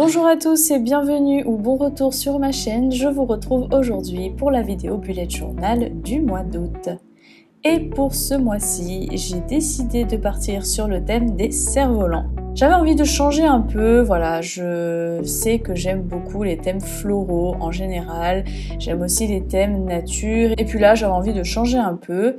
Bonjour à tous et bienvenue ou bon retour sur ma chaîne. Je vous retrouve aujourd'hui pour la vidéo bullet journal du mois d'août. Et pour ce mois-ci, j'ai décidé de partir sur le thème des cerfs-volants. J'avais envie de changer un peu, voilà, je sais que j'aime beaucoup les thèmes floraux en général, j'aime aussi les thèmes nature, et puis là j'avais envie de changer un peu.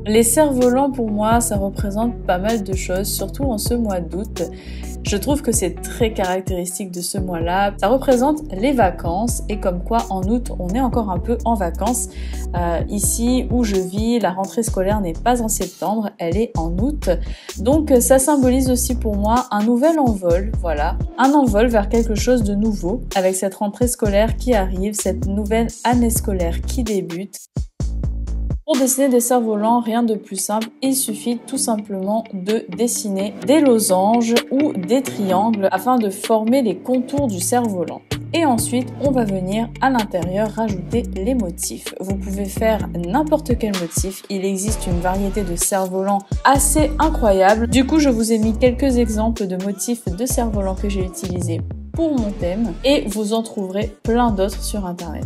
Les cerfs-volants pour moi ça représente pas mal de choses, surtout en ce mois d'août. Je trouve que c'est très caractéristique de ce mois-là. Ça représente les vacances et comme quoi en août on est encore un peu en vacances. Ici où je vis, la rentrée scolaire n'est pas en septembre, elle est en août. Donc ça symbolise aussi pour moi un nouvel envol, voilà. Un envol vers quelque chose de nouveau avec cette rentrée scolaire qui arrive, cette nouvelle année scolaire qui débute. Pour dessiner des cerfs-volants, rien de plus simple, il suffit tout simplement de dessiner des losanges ou des triangles afin de former les contours du cerf-volant. Et ensuite, on va venir à l'intérieur rajouter les motifs. Vous pouvez faire n'importe quel motif, il existe une variété de cerfs-volants assez incroyable. Du coup, je vous ai mis quelques exemples de motifs de cerfs-volants que j'ai utilisés pour mon thème et vous en trouverez plein d'autres sur internet.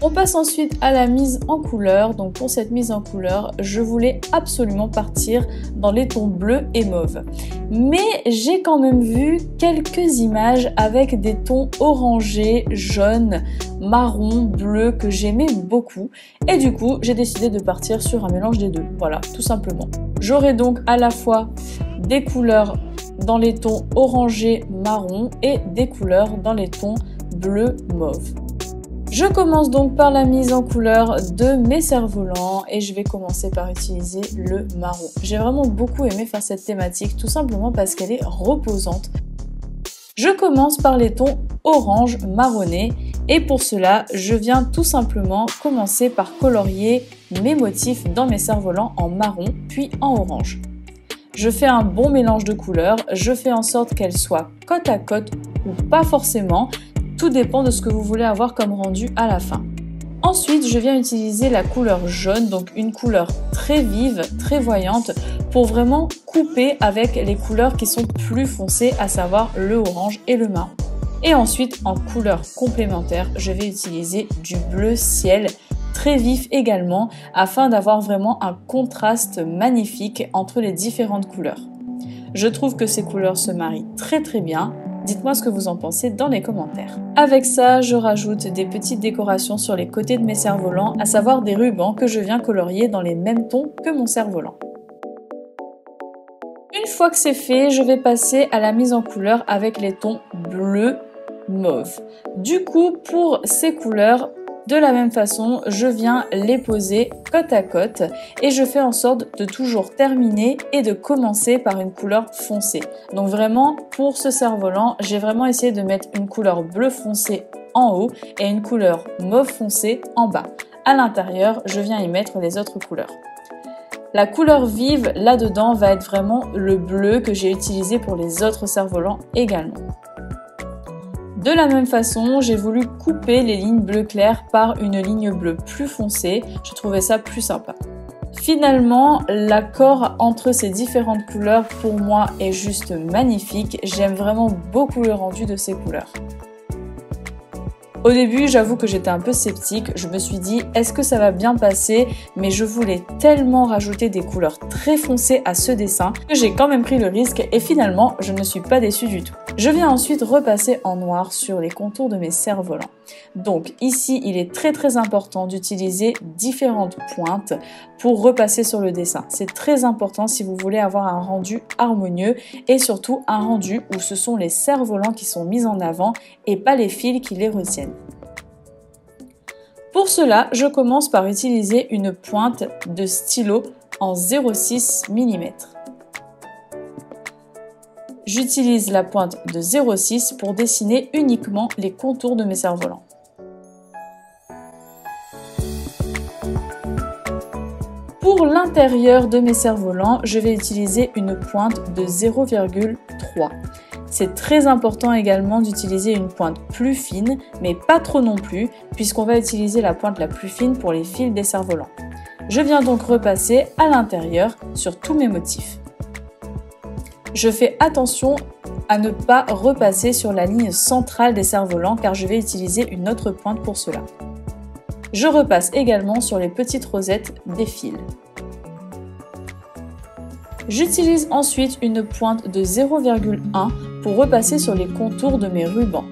On passe ensuite à la mise en couleur. Donc pour cette mise en couleur, je voulais absolument partir dans les tons bleus et mauve. Mais j'ai quand même vu quelques images avec des tons orangés, jaunes, marron, bleu que j'aimais beaucoup. Et du coup, j'ai décidé de partir sur un mélange des deux. Voilà, tout simplement. J'aurai donc à la fois des couleurs dans les tons orangés, marron et des couleurs dans les tons bleu, mauve. Je commence donc par la mise en couleur de mes cerfs-volants et je vais commencer par utiliser le marron. J'ai vraiment beaucoup aimé faire cette thématique tout simplement parce qu'elle est reposante. Je commence par les tons orange marronné et pour cela, je viens tout simplement commencer par colorier mes motifs dans mes cerfs-volants en marron puis en orange. Je fais un bon mélange de couleurs, je fais en sorte qu'elles soient côte à côte ou pas forcément. Tout dépend de ce que vous voulez avoir comme rendu à la fin. Ensuite, je viens utiliser la couleur jaune, donc une couleur très vive, très voyante, pour vraiment couper avec les couleurs qui sont plus foncées, à savoir le orange et le marron. Et ensuite, en couleur complémentaire, je vais utiliser du bleu ciel, très vif également, afin d'avoir vraiment un contraste magnifique entre les différentes couleurs. Je trouve que ces couleurs se marient très bien. Dites-moi ce que vous en pensez dans les commentaires. Avec ça, je rajoute des petites décorations sur les côtés de mes cerfs-volants, à savoir des rubans que je viens colorier dans les mêmes tons que mon cerf-volant. Une fois que c'est fait, je vais passer à la mise en couleur avec les tons bleu, mauve. Du coup, pour ces couleurs, de la même façon, je viens les poser côte à côte et je fais en sorte de toujours terminer et de commencer par une couleur foncée. Donc vraiment, pour ce cerf-volant, j'ai vraiment essayé de mettre une couleur bleu foncé en haut et une couleur mauve foncé en bas. À l'intérieur, je viens y mettre les autres couleurs. La couleur vive là-dedans va être vraiment le bleu que j'ai utilisé pour les autres cerfs-volants également. De la même façon, j'ai voulu couper les lignes bleu clair par une ligne bleue plus foncée, je trouvais ça plus sympa. Finalement, l'accord entre ces différentes couleurs pour moi est juste magnifique, j'aime vraiment beaucoup le rendu de ces couleurs. Au début, j'avoue que j'étais un peu sceptique, je me suis dit est-ce que ça va bien passer, mais je voulais tellement rajouter des couleurs très foncées à ce dessin que j'ai quand même pris le risque et finalement je ne suis pas déçue du tout. Je viens ensuite repasser en noir sur les contours de mes cerfs-volants. Donc ici, il est très important d'utiliser différentes pointes pour repasser sur le dessin. C'est très important si vous voulez avoir un rendu harmonieux et surtout un rendu où ce sont les cerfs-volants qui sont mis en avant et pas les fils qui les retiennent. Pour cela, je commence par utiliser une pointe de stylo en 0,6 mm. J'utilise la pointe de 0,6 pour dessiner uniquement les contours de mes cerfs-volants. Pour l'intérieur de mes cerfs-volants, je vais utiliser une pointe de 0,3. C'est très important également d'utiliser une pointe plus fine, mais pas trop non plus, puisqu'on va utiliser la pointe la plus fine pour les fils des cerfs-volants. Je viens donc repasser à l'intérieur sur tous mes motifs. Je fais attention à ne pas repasser sur la ligne centrale des cerfs-volants car je vais utiliser une autre pointe pour cela. Je repasse également sur les petites rosettes des fils. J'utilise ensuite une pointe de 0,1 pour repasser sur les contours de mes rubans.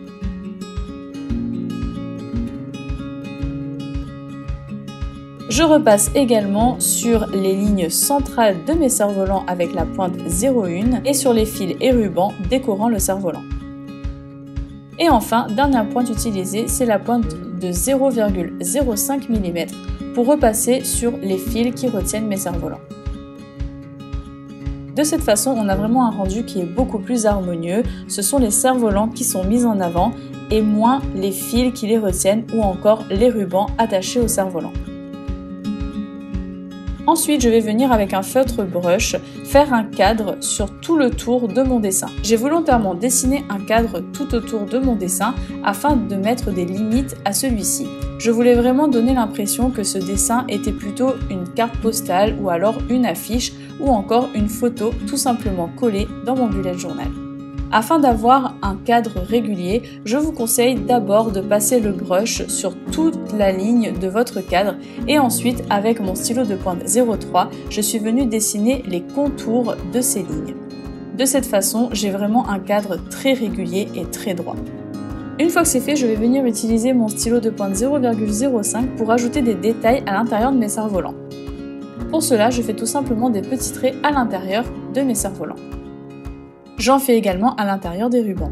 Je repasse également sur les lignes centrales de mes cerfs-volants avec la pointe 0,1 et sur les fils et rubans décorant le cerf-volant. Et enfin, dernière pointe utilisée, c'est la pointe de 0,05 mm pour repasser sur les fils qui retiennent mes cerfs-volants. De cette façon, on a vraiment un rendu qui est beaucoup plus harmonieux. Ce sont les cerfs-volants qui sont mis en avant et moins les fils qui les retiennent ou encore les rubans attachés au cerf-volant. Ensuite, je vais venir avec un feutre brush faire un cadre sur tout le tour de mon dessin. J'ai volontairement dessiné un cadre tout autour de mon dessin afin de mettre des limites à celui-ci. Je voulais vraiment donner l'impression que ce dessin était plutôt une carte postale ou alors une affiche ou encore une photo tout simplement collée dans mon bullet journal. Afin d'avoir un cadre régulier, je vous conseille d'abord de passer le brush sur toute la ligne de votre cadre et ensuite avec mon stylo de pointe 03, je suis venue dessiner les contours de ces lignes. De cette façon, j'ai vraiment un cadre très régulier et très droit. Une fois que c'est fait, je vais venir utiliser mon stylo de pointe 0,05 pour ajouter des détails à l'intérieur de mes cerfs-volants. Pour cela, je fais tout simplement des petits traits à l'intérieur de mes cerfs-volants. J'en fais également à l'intérieur des rubans.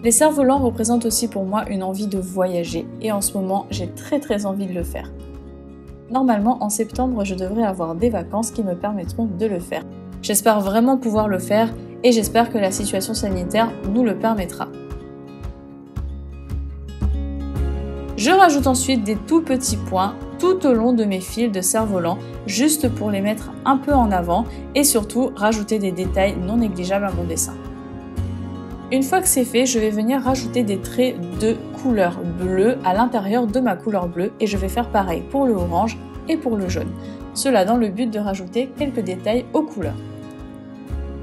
Les cerfs-volants représentent aussi pour moi une envie de voyager et en ce moment j'ai très envie de le faire. Normalement en septembre je devrais avoir des vacances qui me permettront de le faire. J'espère vraiment pouvoir le faire et j'espère que la situation sanitaire nous le permettra. Je rajoute ensuite des tout petits points tout au long de mes fils de cerfs-volants, juste pour les mettre un peu en avant et surtout rajouter des détails non négligeables à mon dessin. Une fois que c'est fait, je vais venir rajouter des traits de couleur bleue à l'intérieur de ma couleur bleue et je vais faire pareil pour le orange et pour le jaune. Cela dans le but de rajouter quelques détails aux couleurs.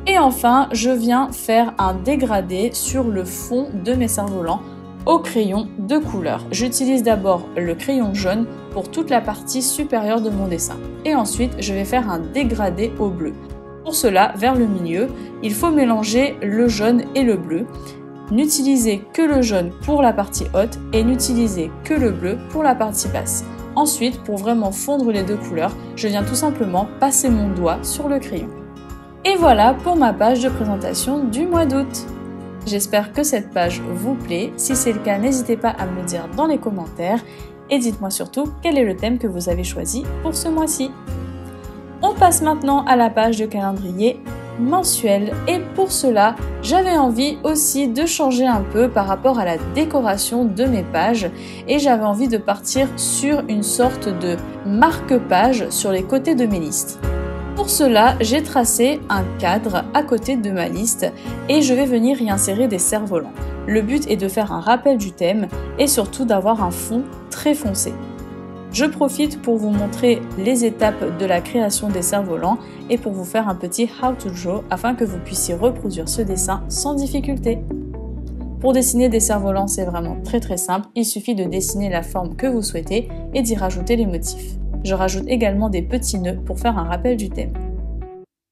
Et enfin, je viens faire un dégradé sur le fond de mes cerfs-volants au crayon de couleur. J'utilise d'abord le crayon jaune pour toute la partie supérieure de mon dessin. Et ensuite, je vais faire un dégradé au bleu. Pour cela, vers le milieu, il faut mélanger le jaune et le bleu. N'utilisez que le jaune pour la partie haute et n'utilisez que le bleu pour la partie basse. Ensuite, pour vraiment fondre les deux couleurs, je viens tout simplement passer mon doigt sur le crayon. Et voilà pour ma page de présentation du mois d'août. J'espère que cette page vous plaît. Si c'est le cas, n'hésitez pas à me le dire dans les commentaires. Et dites-moi surtout quel est le thème que vous avez choisi pour ce mois-ci. On passe maintenant à la page de calendrier mensuel. Et pour cela, j'avais envie aussi de changer un peu par rapport à la décoration de mes pages. Et j'avais envie de partir sur une sorte de marque-page sur les côtés de mes listes. Pour cela, j'ai tracé un cadre à côté de ma liste et je vais venir y insérer des cerfs-volants. Le but est de faire un rappel du thème et surtout d'avoir un fond très foncé. Je profite pour vous montrer les étapes de la création des cerfs-volants et pour vous faire un petit how to draw afin que vous puissiez reproduire ce dessin sans difficulté. Pour dessiner des cerfs-volants, c'est vraiment très simple, il suffit de dessiner la forme que vous souhaitez et d'y rajouter les motifs. Je rajoute également des petits nœuds pour faire un rappel du thème.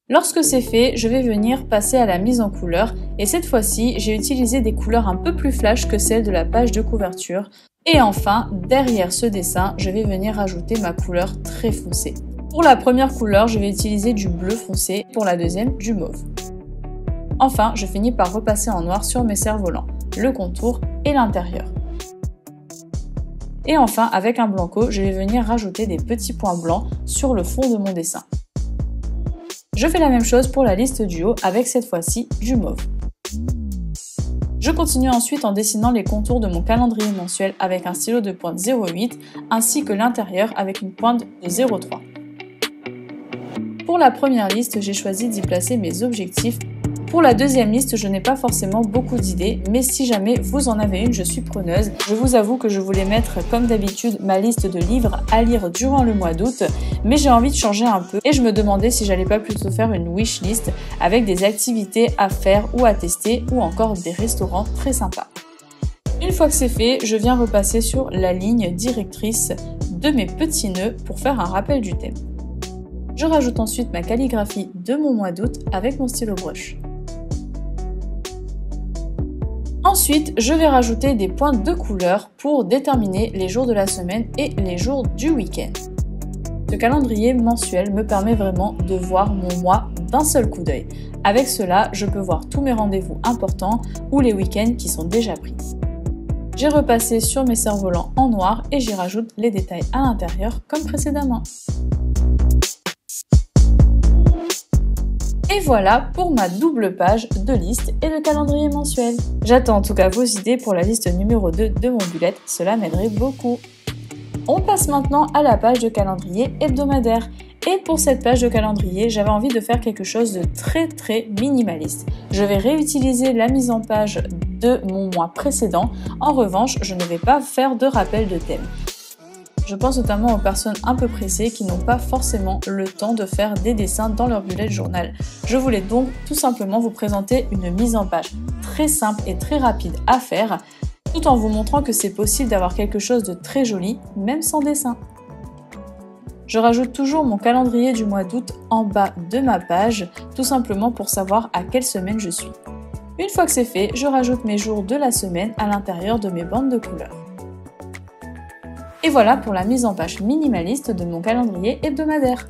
Lorsque c'est fait, je vais venir passer à la mise en couleur et cette fois-ci, j'ai utilisé des couleurs un peu plus flash que celles de la page de couverture. Et enfin, derrière ce dessin, je vais venir rajouter ma couleur très foncée. Pour la première couleur, je vais utiliser du bleu foncé, pour la deuxième, du mauve. Enfin, je finis par repasser en noir sur mes cerfs-volants, le contour et l'intérieur. Et enfin, avec un blanco, je vais venir rajouter des petits points blancs sur le fond de mon dessin. Je fais la même chose pour la liste du haut avec cette fois-ci du mauve. Je continue ensuite en dessinant les contours de mon calendrier mensuel avec un stylo de pointe 0,8 ainsi que l'intérieur avec une pointe de 0,3. Pour la première liste, j'ai choisi d'y placer mes objectifs Pour la deuxième liste, je n'ai pas forcément beaucoup d'idées, mais si jamais vous en avez une, je suis preneuse. Je vous avoue que je voulais mettre, comme d'habitude, ma liste de livres à lire durant le mois d'août, mais j'ai envie de changer un peu et je me demandais si j'allais pas plutôt faire une wishlist avec des activités à faire ou à tester ou encore des restaurants très sympas. Une fois que c'est fait, je viens repasser sur la ligne directrice de mes petits nœuds pour faire un rappel du thème. Je rajoute ensuite ma calligraphie de mon mois d'août avec mon stylo brush. Ensuite, je vais rajouter des pointes de couleur pour déterminer les jours de la semaine et les jours du week-end. Ce calendrier mensuel me permet vraiment de voir mon mois d'un seul coup d'œil. Avec cela, je peux voir tous mes rendez-vous importants ou les week-ends qui sont déjà pris. J'ai repassé sur mes cerfs-volants en noir et j'y rajoute les détails à l'intérieur comme précédemment. Et voilà pour ma double page de liste et de calendrier mensuel. J'attends en tout cas vos idées pour la liste numéro 2 de mon bullet, cela m'aiderait beaucoup. On passe maintenant à la page de calendrier hebdomadaire. Et pour cette page de calendrier, j'avais envie de faire quelque chose de très minimaliste. Je vais réutiliser la mise en page de mon mois précédent. En revanche, je ne vais pas faire de rappel de thème. Je pense notamment aux personnes un peu pressées qui n'ont pas forcément le temps de faire des dessins dans leur bullet journal. Je voulais donc tout simplement vous présenter une mise en page très simple et très rapide à faire, tout en vous montrant que c'est possible d'avoir quelque chose de très joli, même sans dessin. Je rajoute toujours mon calendrier du mois d'août en bas de ma page, tout simplement pour savoir à quelle semaine je suis. Une fois que c'est fait, je rajoute mes jours de la semaine à l'intérieur de mes bandes de couleurs. Et voilà pour la mise en page minimaliste de mon calendrier hebdomadaire.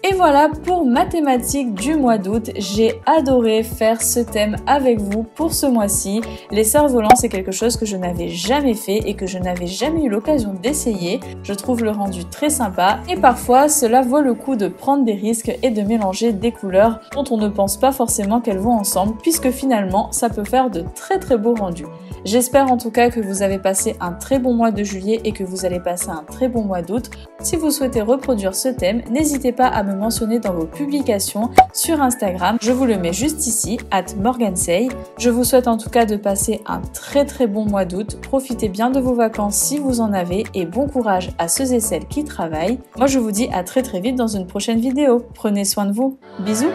Et voilà pour ma thématique du mois d'août. J'ai adoré faire ce thème avec vous pour ce mois-ci. Les cerfs-volants, c'est quelque chose que je n'avais jamais fait et que je n'avais jamais eu l'occasion d'essayer. Je trouve le rendu très sympa et parfois cela vaut le coup de prendre des risques et de mélanger des couleurs dont on ne pense pas forcément qu'elles vont ensemble, puisque finalement ça peut faire de très beaux rendus. J'espère en tout cas que vous avez passé un très bon mois de juillet et que vous allez passer un très bon mois d'août. Si vous souhaitez reproduire ce thème, n'hésitez pas à me mentionner dans vos publications sur Instagram. Je vous le mets juste ici, @morgansey. Je vous souhaite en tout cas de passer un très bon mois d'août. Profitez bien de vos vacances si vous en avez et bon courage à ceux et celles qui travaillent. Moi je vous dis à très vite dans une prochaine vidéo. Prenez soin de vous. Bisous!